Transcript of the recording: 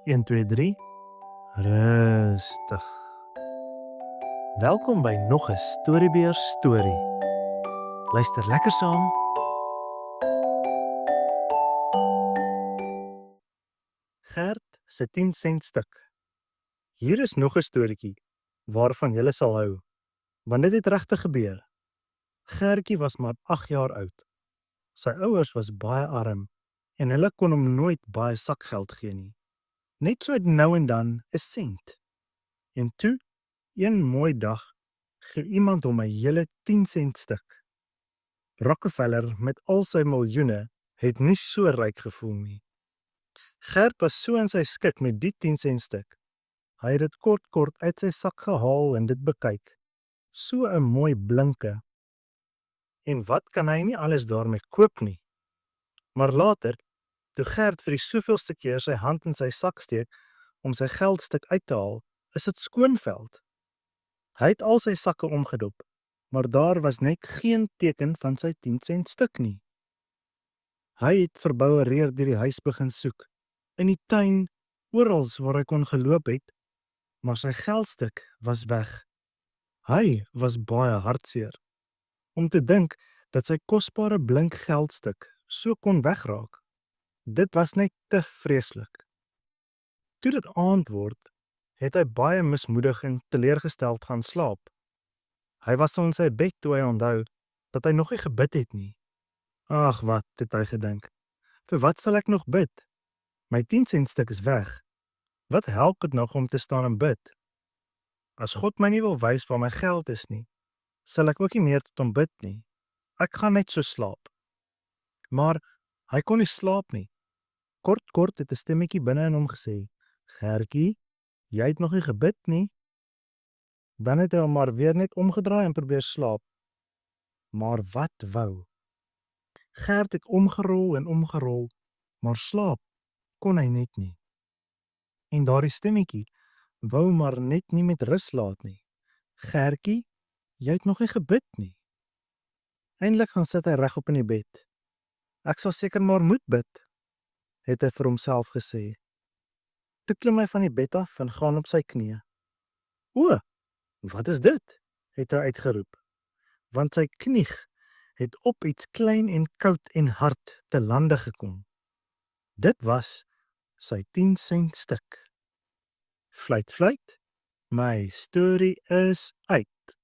1, 2, 3. Rustig. Welkom by nog 'n Storybeer storie. Luister lekker saam. Gert se 10 sent stuk. Hier is nog 'n storieetjie waarvan jy sal hou, want dit het regtig gebeur. Gertjie was maar 8 jaar oud. Sy ouers was baie arm en hulle kon hom nooit baie sakgeld gee nie. Net so nou en dan 'n sent. En toe, een mooi dag, gee iemand hom 'n hele 10 sent stuk. Rockefeller met al sy miljoene het nie so ryk gevoel nie. Gert was so in sy skik met die 10 sent stuk. Hy het dit kort uit sy sak gehaal en dit bekyk. So 'n mooi blinke. En wat kan hy nie alles daarmee koop nie? Maar later, toe Gert vir die soveelste keer sy hand in sy sak steek om sy geldstuk uit te haal, is dit skoonveld. Hy het al sy sakke omgedop, maar daar was net geen teken van sy 10 sent stuk nie. Hy het verboureer deur die huis begin soek, in die tuin, oral waar hy kon geloop het, maar sy geldstuk was weg. Hy was baie hartseer om te dink dat sy kosbare blink geldstuk so kon wegraak. Dit was net te vreeslik. Toe dit aand word, het hy baie mismoedig en teleurgesteld gaan slaap. Hy was in sy bed toe hy onthou dat hy nog nie gebid het nie. Ag wat, het hy gedink. Vir wat sal ek nog bid? My 10 sent stuk is weg. Wat help dit nog om te staan en bid? As God my nie wil wys waar my geld is nie, sal ek ook nie meer tot hom bid nie. Ek gaan net so slaap. Maar hy kon nie slaap nie. Kort het 'n stemmetjie binne in hom gesê, Gertjie, jy het nog nie gebid nie. Dan het hy hom maar weer net omgedraai en probeer slaap. Maar wat wou? Gert het omgerol, maar slaap kon hy net nie. En daardie stemmetjie wou maar net nie met rus laat nie. Gertjie, jy het nog nie gebid nie. Eindelik gaan sit hy regop in die bed. Ek sal seker maar moet bid, het hy vir homself gesê. Toe klim hy van die bed af en gaan op sy knieë. O, wat is dit? Het hy uitgeroep, want sy knie het op iets klein en koud en hard te lande gekom. Dit was sy 10 sent stuk. Fluit, my storie is uit.